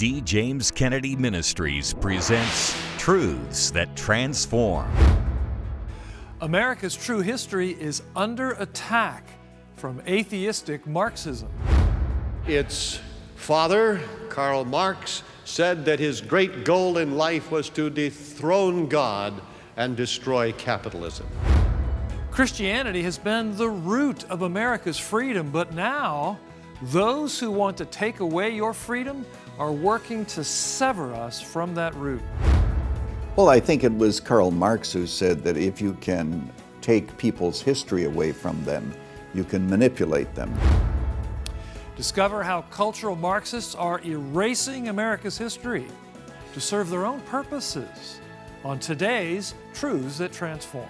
D. James Kennedy Ministries presents Truths That Transform. America's true history is under attack from atheistic Marxism. Its father, Karl Marx, said that his great goal in life was to dethrone God and destroy capitalism. Christianity has been the root of America's freedom, but now those who want to take away your freedom are working to sever us from that root. Well, I think it was Karl Marx who said that if you can take people's history away from them, you can manipulate them. Discover how cultural Marxists are erasing America's history to serve their own purposes on today's Truths That Transform.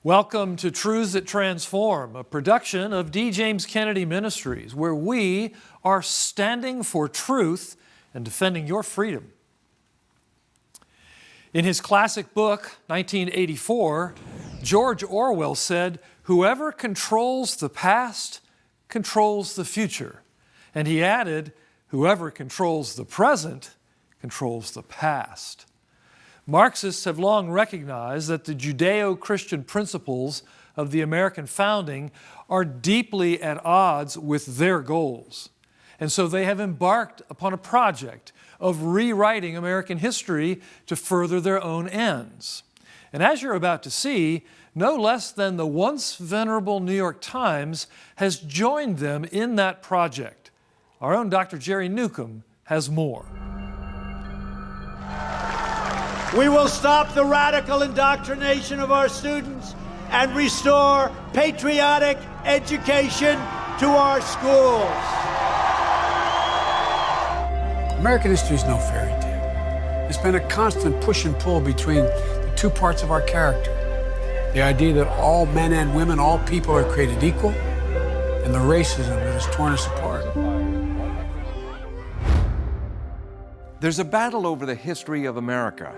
Welcome to Truths That Transform, a production of D. James Kennedy Ministries, where we are standing for truth and defending your freedom. In his classic book, 1984, George Orwell said, "Whoever controls the past controls the future." And he added, "Whoever controls the present controls the past." Marxists have long recognized that the Judeo-Christian principles of the American founding are deeply at odds with their goals. And so they have embarked upon a project of rewriting American history to further their own ends. And as you're about to see, no less than the once venerable New York Times has joined them in that project. Our own Dr. Jerry Newcomb has more. We will stop the radical indoctrination of our students and restore patriotic education to our schools. American history is no fairy tale. It's been a constant push and pull between the two parts of our character. The idea that all men and women, all people are created equal, and the racism that has torn us apart. There's a battle over the history of America.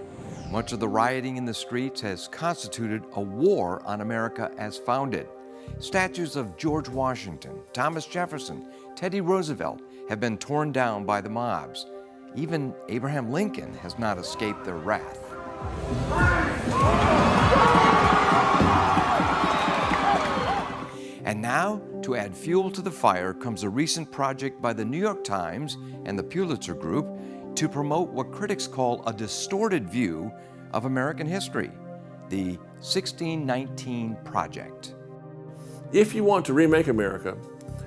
Much of the rioting in the streets has constituted a war on America as founded. Statues of George Washington, Thomas Jefferson, Teddy Roosevelt have been torn down by the mobs. Even Abraham Lincoln has not escaped their wrath. And now, to add fuel to the fire, comes a recent project by the New York Times and the Pulitzer Group to promote what critics call a distorted view of American history, the 1619 Project. If you want to remake America,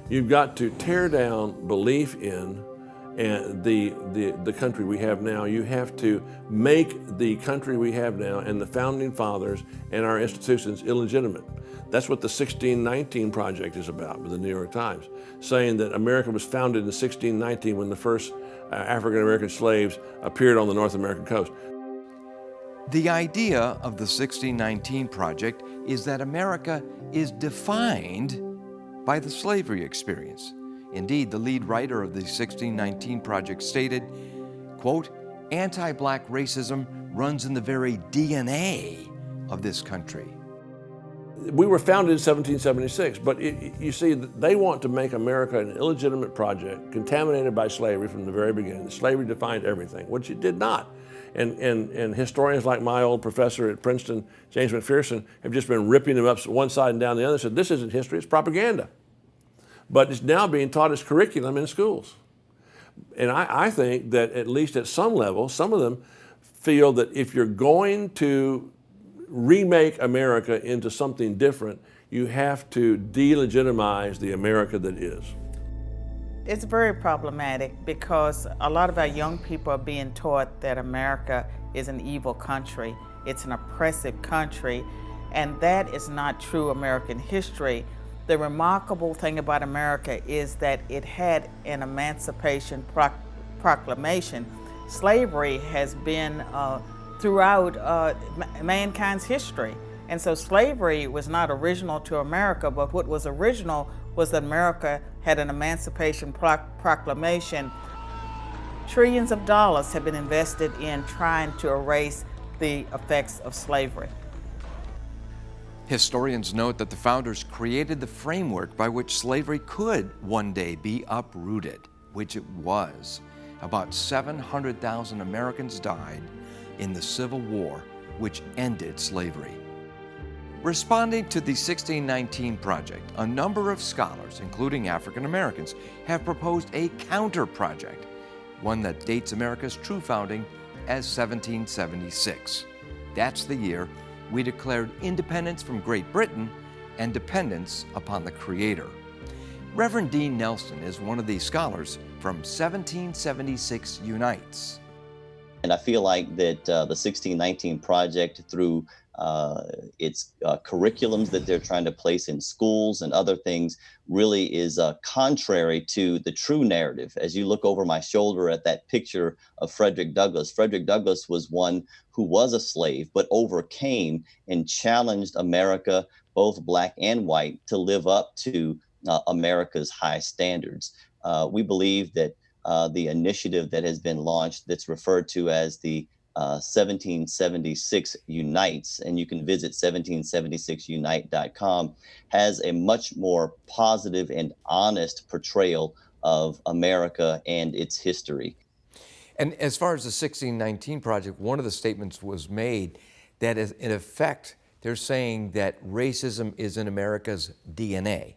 you've got to tear down belief in the country we have now. You have to make the country we have now and the founding fathers and our institutions illegitimate. That's what the 1619 Project is about with the New York Times, saying that America was founded in 1619 when the first African-American slaves appeared on the North American coast. The idea of the 1619 Project is that America is defined by the slavery experience. Indeed, the lead writer of the 1619 Project stated, quote, "Anti-black racism runs in the very DNA of this country." We were founded in 1776, but you see, they want to make America an illegitimate project contaminated by slavery from the very beginning. Slavery defined everything, which it did not. And historians like my old professor at Princeton, James McPherson, have just been ripping them up one side and down the other, said this isn't history, it's propaganda. But it's now being taught as curriculum in schools. And I think that at least at some level, some of them feel that if you're going to remake America into something different, you have to delegitimize the America that is. It's very problematic because a lot of our young people are being taught that America is an evil country. It's an oppressive country, and that is not true American history. The remarkable thing about America is that it had an Emancipation Proclamation. Slavery has been throughout mankind's history. And so slavery was not original to America, but what was original was that America had an Emancipation Proclamation. Trillions of dollars have been invested in trying to erase the effects of slavery. Historians note that the founders created the framework by which slavery could one day be uprooted, which it was. About 700,000 Americans died in the Civil War, which ended slavery. Responding to the 1619 Project, a number of scholars, including African Americans, have proposed a counter-project, one that dates America's true founding as 1776. That's the year we declared independence from Great Britain and dependence upon the Creator. Reverend Dean Nelson is one of these scholars from 1776 Unites. And I feel like that the 1619 Project, through its curriculums that they're trying to place in schools and other things, really is contrary to the true narrative. As you look over my shoulder at that picture of Frederick Douglass was one who was a slave, but overcame and challenged America, both black and white, to live up to America's high standards. We believe that the initiative that has been launched, that's referred to as the 1776 Unites, and you can visit 1776unite.com, has a much more positive and honest portrayal of America and its history. And as far as the 1619 Project, one of the statements was made that is, in effect, they're saying that racism is in America's DNA.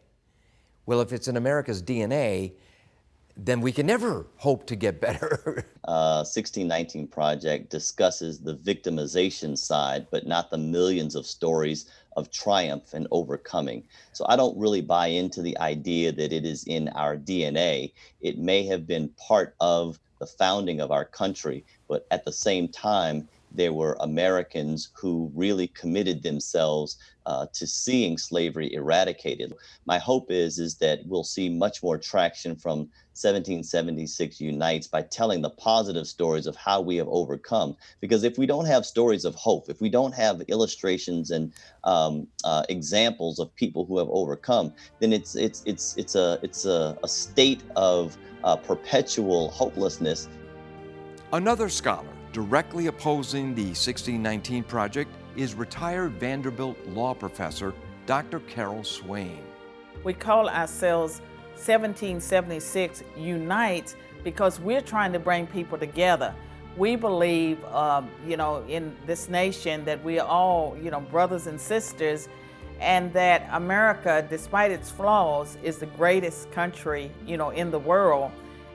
Well, if it's in America's DNA, then we can never hope to get better. 1619 Project discusses the victimization side, but not the millions of stories of triumph and overcoming. So I don't really buy into the idea that it is in our DNA. It may have been part of the founding of our country, but at the same time, there were Americans who really committed themselves to seeing slavery eradicated. My hope is that we'll see much more traction from 1776 Unites by telling the positive stories of how we have overcome. Because if we don't have stories of hope, if we don't have illustrations and examples of people who have overcome, then it's a state of perpetual hopelessness. Another scholar directly opposing the 1619 Project is retired Vanderbilt law professor Dr. Carol Swain. We call ourselves 1776 Unites because we're trying to bring people together. We believe, in this nation that we are all, brothers and sisters, and that America, despite its flaws, is the greatest country, in the world.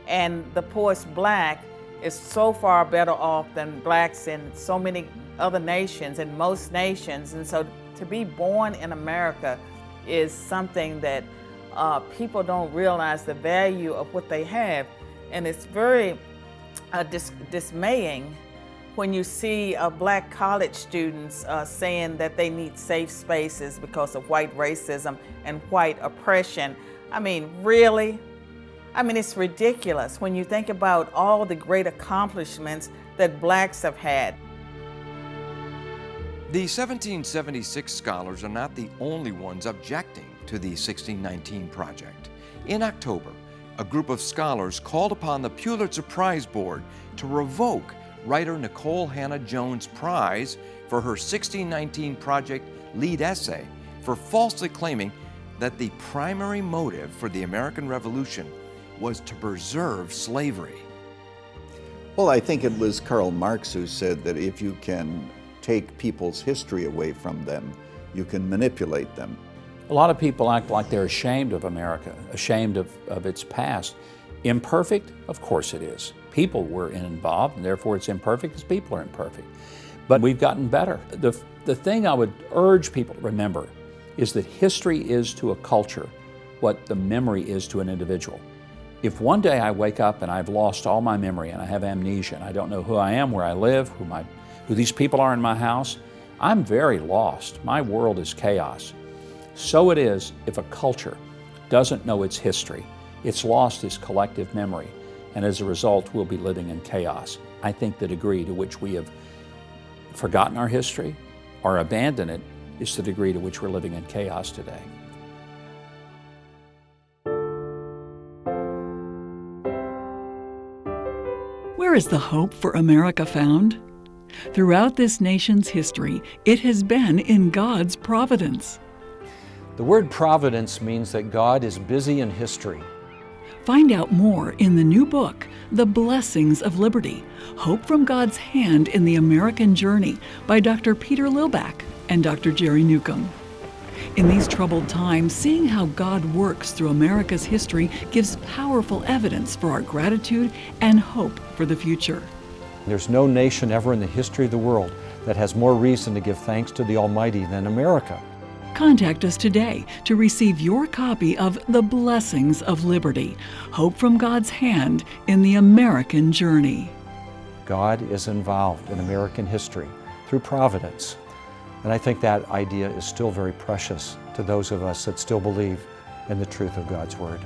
And the poorest black is so far better off than blacks in so many other nations and most nations. And so to be born in America is something that people don't realize the value of what they have. And it's very dismaying when you see black college students saying that they need safe spaces because of white racism and white oppression. I mean, really? I mean, it's ridiculous when you think about all the great accomplishments that blacks have had. The 1776 scholars are not the only ones objecting to the 1619 Project. In October, a group of scholars called upon the Pulitzer Prize Board to revoke writer Nicole Hannah Jones' prize for her 1619 Project lead essay for falsely claiming that the primary motive for the American Revolution was to preserve slavery. Well, I think it was Karl Marx who said that if you can take people's history away from them, you can manipulate them. A lot of people act like they're ashamed of America, ashamed of its past. Imperfect? Of course it is. People were involved, and therefore it's imperfect because people are imperfect. But we've gotten better. The thing I would urge people to remember is that history is to a culture what the memory is to an individual. If one day I wake up and I've lost all my memory and I have amnesia and I don't know who I am, where I live, who these people are in my house, I'm very lost. My world is chaos. So it is if a culture doesn't know its history. It's lost its collective memory, and as a result, we'll be living in chaos. I think the degree to which we have forgotten our history or abandoned it is the degree to which we're living in chaos today. Where is the hope for America found? Throughout this nation's history, it has been in God's providence. The word providence means that God is busy in history. Find out more in the new book, The Blessings of Liberty, Hope from God's Hand in the American Journey by Dr. Peter Lilback and Dr. Jerry Newcomb. In these troubled times, seeing how God works through America's history gives powerful evidence for our gratitude and hope for the future. There's no nation ever in the history of the world that has more reason to give thanks to the Almighty than America. Contact us today to receive your copy of The Blessings of Liberty, Hope from God's Hand in the American Journey. God is involved in American history through providence. And I think that idea is still very precious to those of us that still believe in the truth of God's Word.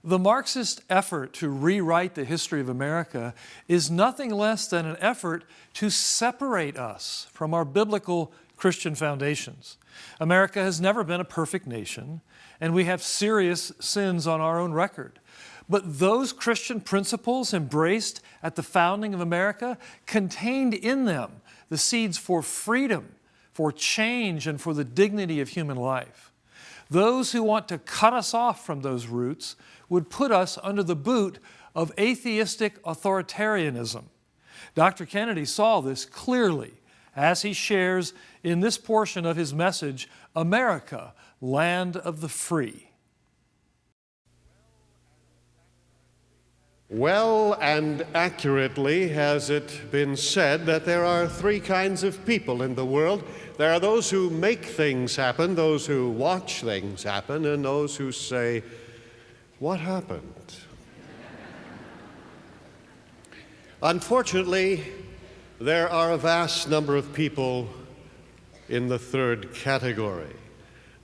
The Marxist effort to rewrite the history of America is nothing less than an effort to separate us from our biblical Christian foundations. America has never been a perfect nation, and we have serious sins on our own record. But those Christian principles embraced at the founding of America contained in them the seeds for freedom, for change, and for the dignity of human life. Those who want to cut us off from those roots would put us under the boot of atheistic authoritarianism. Dr. Kennedy saw this clearly as he shares in this portion of his message, America, Land of the Free. Well and accurately has it been said that there are three kinds of people in the world. There are those who make things happen, those who watch things happen, and those who say, "What happened?" Unfortunately, there are a vast number of people in the third category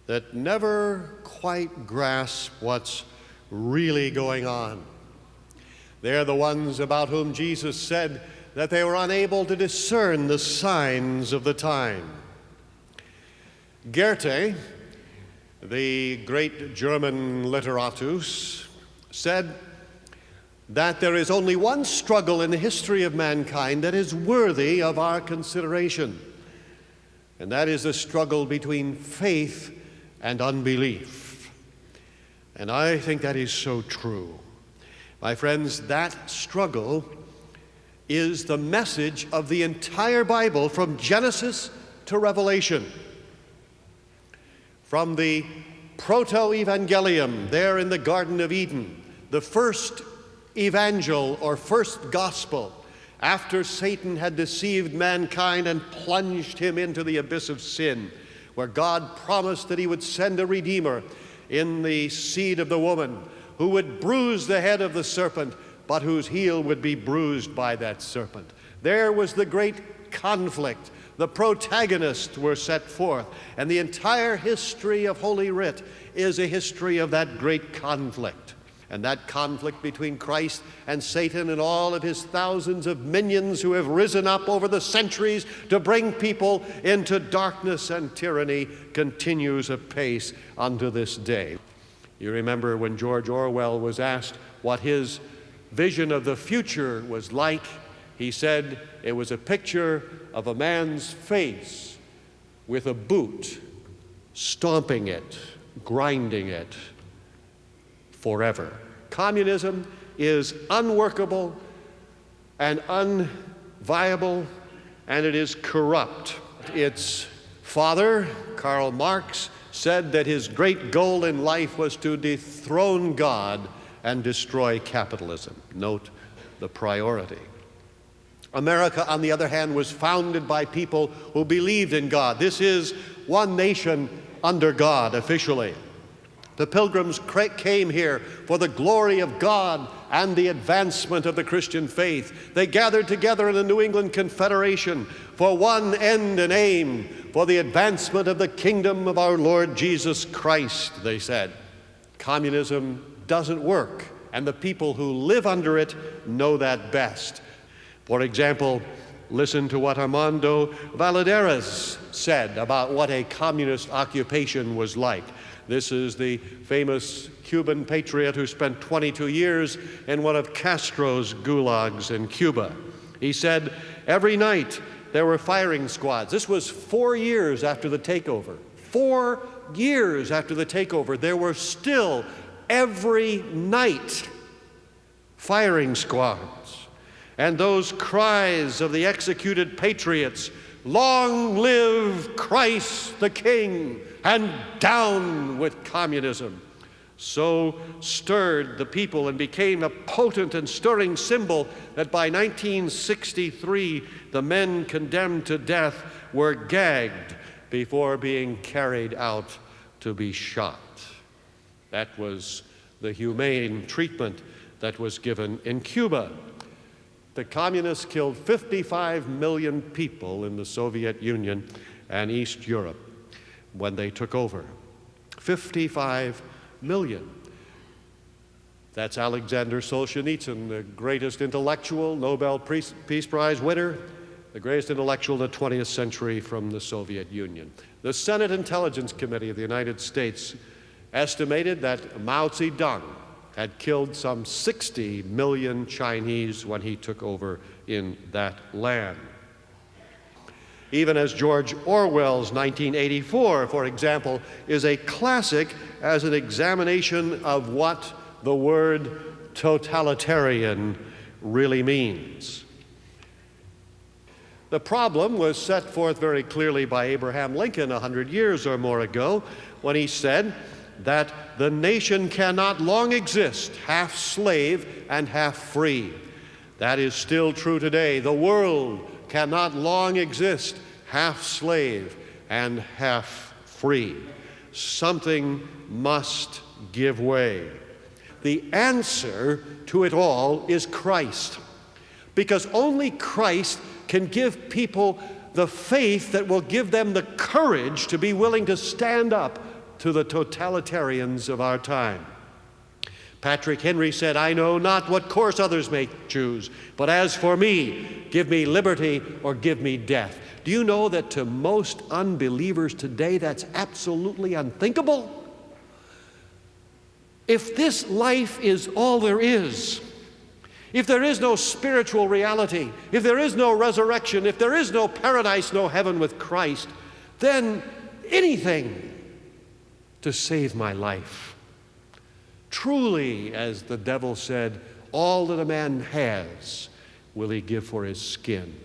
that never quite grasp what's really going on. They're the ones about whom Jesus said that they were unable to discern the signs of the time. Goethe, the great German literatus, said that there is only one struggle in the history of mankind that is worthy of our consideration, and that is the struggle between faith and unbelief. And I think that is so true. My friends, that struggle is the message of the entire Bible from Genesis to Revelation. From the proto-evangelium there in the Garden of Eden, the first evangel or first gospel after Satan had deceived mankind and plunged him into the abyss of sin, where God promised that he would send a Redeemer in the seed of the woman, who would bruise the head of the serpent, but whose heel would be bruised by that serpent. There was the great conflict. The protagonists were set forth, and the entire history of Holy Writ is a history of that great conflict. And that conflict between Christ and Satan and all of his thousands of minions who have risen up over the centuries to bring people into darkness and tyranny continues apace unto this day. You remember when George Orwell was asked what his vision of the future was like, he said it was a picture of a man's face with a boot, stomping it, grinding it forever. Communism is unworkable and unviable, and it is corrupt. Its father, Karl Marx, said that his great goal in life was to dethrone God and destroy capitalism. Note the priority. America, on the other hand, was founded by people who believed in God. This is one nation under God officially. The Pilgrims came here for the glory of God and the advancement of the Christian faith. They gathered together in the New England Confederation for one end and aim, for the advancement of the kingdom of our Lord Jesus Christ, they said. Communism doesn't work, and the people who live under it know that best. For example, listen to what Armando Valadares said about what a communist occupation was like. This is the famous Cuban patriot who spent 22 years in one of Castro's gulags in Cuba. He said, every night there were firing squads. This was 4 years after the takeover. 4 years after the takeover, there were still every night firing squads. And those cries of the executed patriots, long live Christ the King, and down with communism, so stirred the people and became a potent and stirring symbol that by 1963, the men condemned to death were gagged before being carried out to be shot. That was the humane treatment that was given in Cuba. The communists killed 55 million people in the Soviet Union and East Europe when they took over. 55 million. That's Alexander Solzhenitsyn, the greatest intellectual, Nobel Peace Prize winner, the greatest intellectual in the 20th century from the Soviet Union. The Senate Intelligence Committee of the United States estimated that Mao Zedong had killed some 60 million Chinese when he took over in that land. Even as George Orwell's 1984, for example, is a classic as an examination of what the word totalitarian really means. The problem was set forth very clearly by Abraham Lincoln 100 years or more ago when he said that the nation cannot long exist half slave and half free. That is still true today. The world cannot long exist half slave and half free. Something must give way. The answer to it all is Christ, because only Christ can give people the faith that will give them the courage to be willing to stand up to the totalitarians of our time. Patrick Henry said, I know not what course others may choose, but as for me, give me liberty or give me death. Do you know that to most unbelievers today, that's absolutely unthinkable? If this life is all there is, if there is no spiritual reality, if there is no resurrection, if there is no paradise, no heaven with Christ, then anything to save my life. Truly, as the devil said, all that a man has will he give for his skin.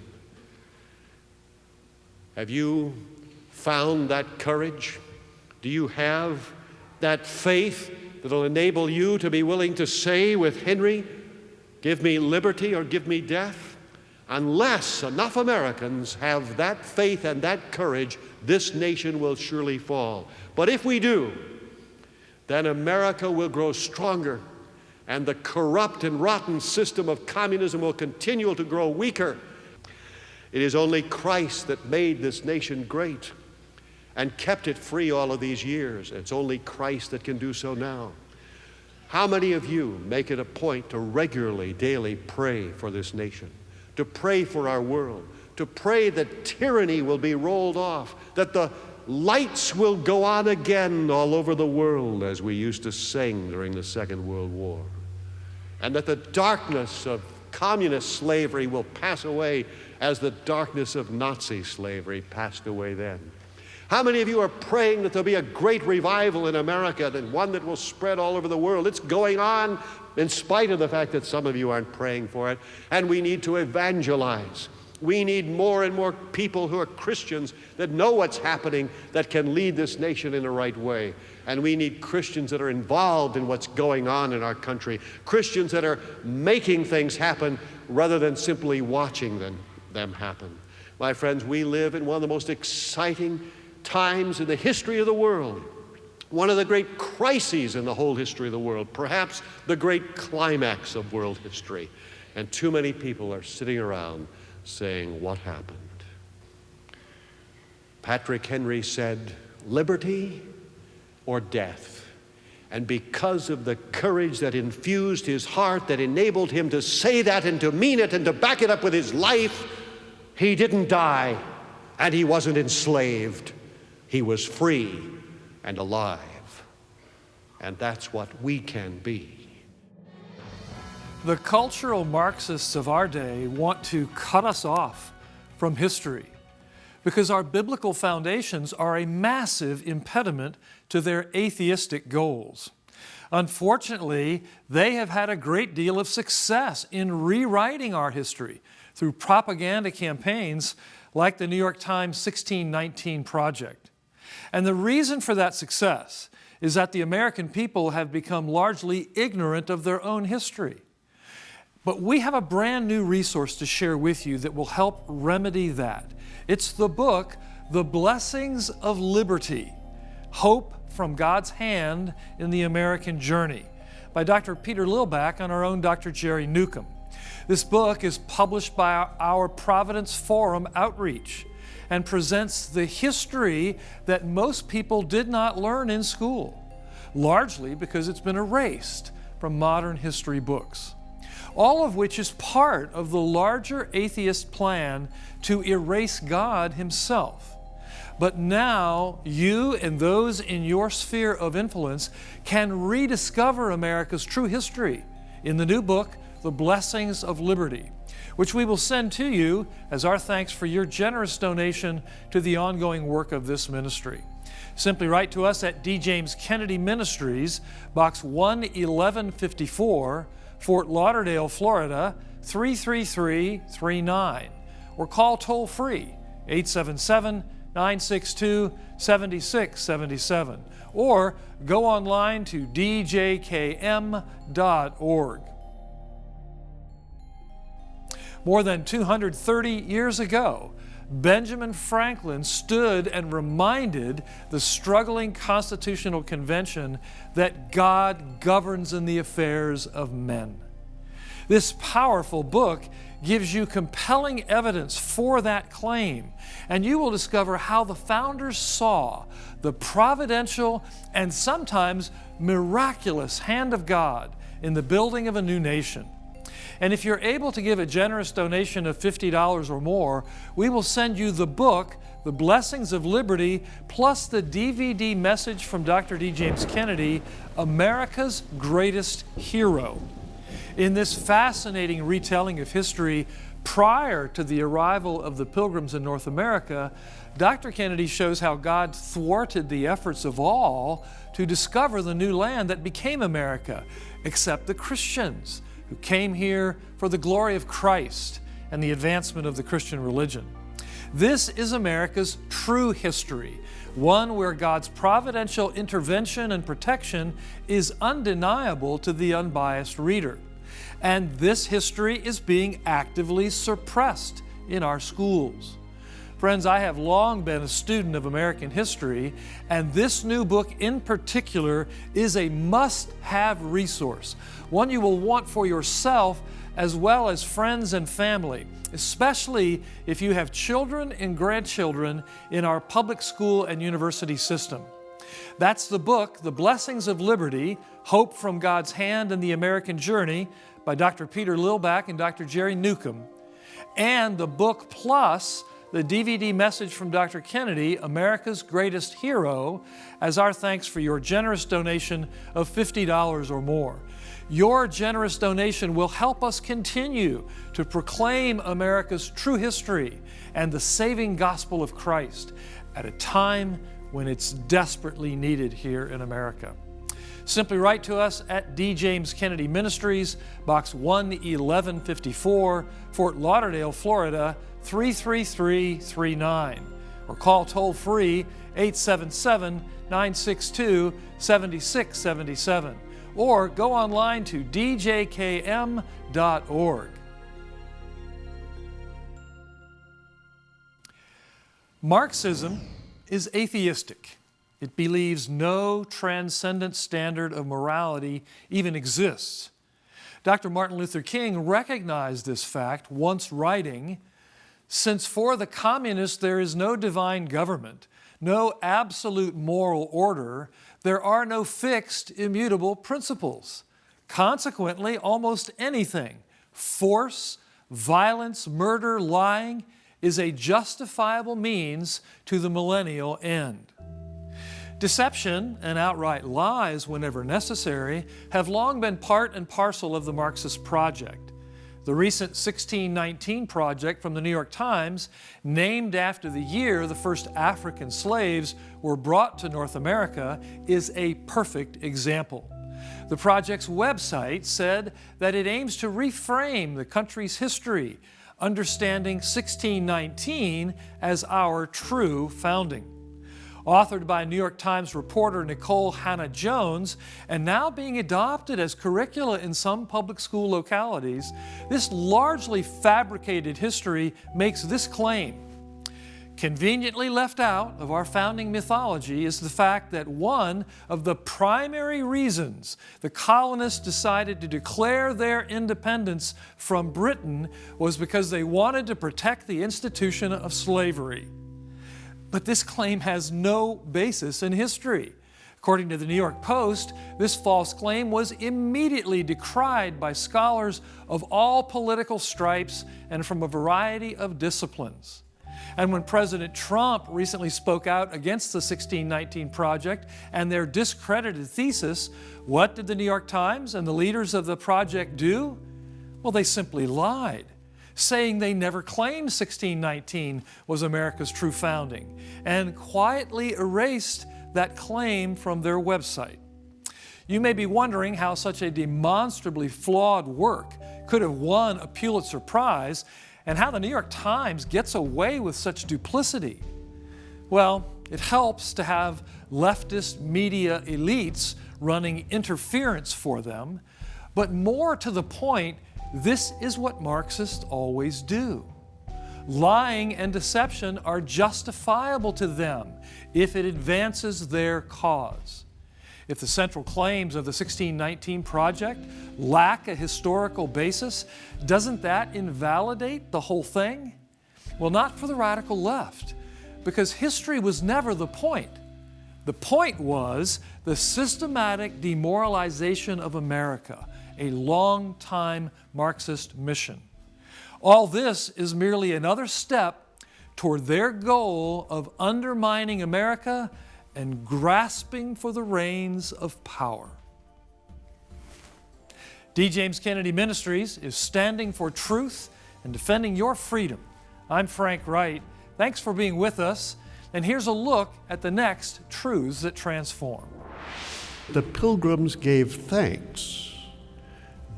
Have you found that courage? Do you have that faith that will enable you to be willing to say with Henry, give me liberty or give me death? Unless enough Americans have that faith and that courage, this nation will surely fall. But if we do, then America will grow stronger, and the corrupt and rotten system of communism will continue to grow weaker. It is only Christ that made this nation great and kept it free all of these years. It's only Christ that can do so now. How many of you make it a point to regularly, daily pray for this nation, to pray for our world, to pray that tyranny will be rolled off, that the lights will go on again all over the world as we used to sing during the Second World War, and that the darkness of communist slavery will pass away as the darkness of Nazi slavery passed away then? How many of you are praying that there'll be a great revival in America, and one that will spread all over the world? It's going on in spite of the fact that some of you aren't praying for it, and we need to evangelize. We need more and more people who are Christians that know what's happening, that can lead this nation in the right way. And we need Christians that are involved in what's going on in our country, Christians that are making things happen rather than simply watching them happen. My friends, we live in one of the most exciting times in the history of the world, one of the great crises in the whole history of the world, perhaps the great climax of world history. And too many people are sitting around saying, what happened? Patrick Henry said, liberty or death. And because of the courage that infused his heart, that enabled him to say that and to mean it and to back it up with his life, he didn't die and he wasn't enslaved. He was free and alive. and that's what we can be. The cultural Marxists of our day want to cut us off from history because our biblical foundations are a massive impediment to their atheistic goals. Unfortunately, they have had a great deal of success in rewriting our history through propaganda campaigns like the New York Times 1619 Project. And the reason for that success is that the American people have become largely ignorant of their own history. But we have a brand new resource to share with you that will help remedy that. It's the book, The Blessings of Liberty, Hope from God's Hand in the American Journey, by Dr. Peter Lilback and our own Dr. Jerry Newcomb. This book is published by our Providence Forum outreach and presents the history that most people did not learn in school, largely because it's been erased from modern history books. All of which is part of the larger atheist plan to erase God Himself. But now you and those in your sphere of influence can rediscover America's true history in the new book, The Blessings of Liberty, which we will send to you as our thanks for your generous donation to the ongoing work of this ministry. Simply write to us at D. James Kennedy Ministries, Box 11154, Fort Lauderdale, Florida, 33339, or call toll-free 877-962-7677, or go online to djkm.org. More than 230 years ago, Benjamin Franklin stood and reminded the struggling Constitutional Convention that God governs in the affairs of men. This powerful book gives you compelling evidence for that claim, and you will discover how the founders saw the providential and sometimes miraculous hand of God in the building of a new nation. And if you're able to give a generous donation of $50 or more, we will send you the book, The Blessings of Liberty, plus the DVD message from Dr. D. James Kennedy, America's Greatest Hero. In this fascinating retelling of history prior to the arrival of the Pilgrims in North America, Dr. Kennedy shows how God thwarted the efforts of all to discover the new land that became America, except the Christians, who came here for the glory of Christ and the advancement of the Christian religion. This is America's true history, one where God's providential intervention and protection is undeniable to the unbiased reader. And this history is being actively suppressed in our schools. Friends, I have long been a student of American history, and this new book in particular is a must-have resource, one you will want for yourself as well as friends and family, especially if you have children and grandchildren in our public school and university system. That's the book, The Blessings of Liberty, Hope from God's Hand in the American Journey, by Dr. Peter Lilback and Dr. Jerry Newcomb, and the book plus the DVD message from Dr. Kennedy, America's Greatest Hero, as our thanks for your generous donation of $50 or more. Your generous donation will help us continue to proclaim America's true history and the saving gospel of Christ at a time when it's desperately needed here in America. Simply write to us at D. James Kennedy Ministries, Box 11154, Fort Lauderdale, Florida, 33339, or call toll-free 877-962-7677, or go online to djkm.org. Marxism is atheistic. It believes no transcendent standard of morality even exists. Dr. Martin Luther King recognized this fact, once writing, "Since for the communists there is no divine government, no absolute moral order, there are no fixed, immutable principles. Consequently, almost anything, force, violence, murder, lying, is a justifiable means to the millennial end." Deception and outright lies, whenever necessary, have long been part and parcel of the Marxist project. The recent 1619 project from the New York Times, named after the year the first African slaves were brought to North America, is a perfect example. The project's website said that it aims to reframe the country's history, understanding 1619 as our true founding. Authored by New York Times reporter Nicole Hannah-Jones and now being adopted as curricula in some public school localities, this largely fabricated history makes this claim. Conveniently left out of our founding mythology is the fact that one of the primary reasons the colonists decided to declare their independence from Britain was because they wanted to protect the institution of slavery. But this claim has no basis in history. According to the New York Post, this false claim was immediately decried by scholars of all political stripes and from a variety of disciplines. And when President Trump recently spoke out against the 1619 Project and their discredited thesis, what did the New York Times and the leaders of the project do? Well, they simply lied, saying they never claimed 1619 was America's true founding, and quietly erased that claim from their website. You may be wondering how such a demonstrably flawed work could have won a Pulitzer Prize, and how the New York Times gets away with such duplicity. Well, it helps to have leftist media elites running interference for them, but more to the point, this is what Marxists always do. Lying and deception are justifiable to them if it advances their cause. If the central claims of the 1619 Project lack a historical basis, doesn't that invalidate the whole thing? Well, not for the radical left, because history was never the point. The point was the systematic demoralization of America, a long-time Marxist mission. All this is merely another step toward their goal of undermining America and grasping for the reins of power. D. James Kennedy Ministries is standing for truth and defending your freedom. I'm Frank Wright. Thanks for being with us. And here's a look at the next Truths That Transform. The Pilgrims gave thanks,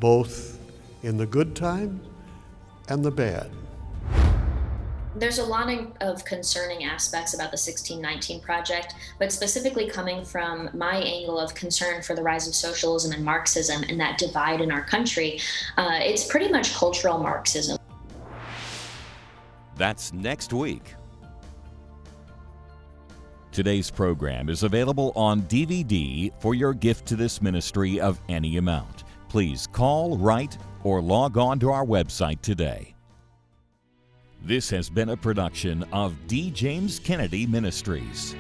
both in the good times and the bad. There's a lot of concerning aspects about the 1619 Project, but specifically coming from my angle of concern for the rise of socialism and Marxism and that divide in our country, it's pretty much cultural Marxism. That's next week. Today's program is available on DVD for your gift to this ministry of any amount. Please call, write, or log on to our website today. This has been a production of D. James Kennedy Ministries.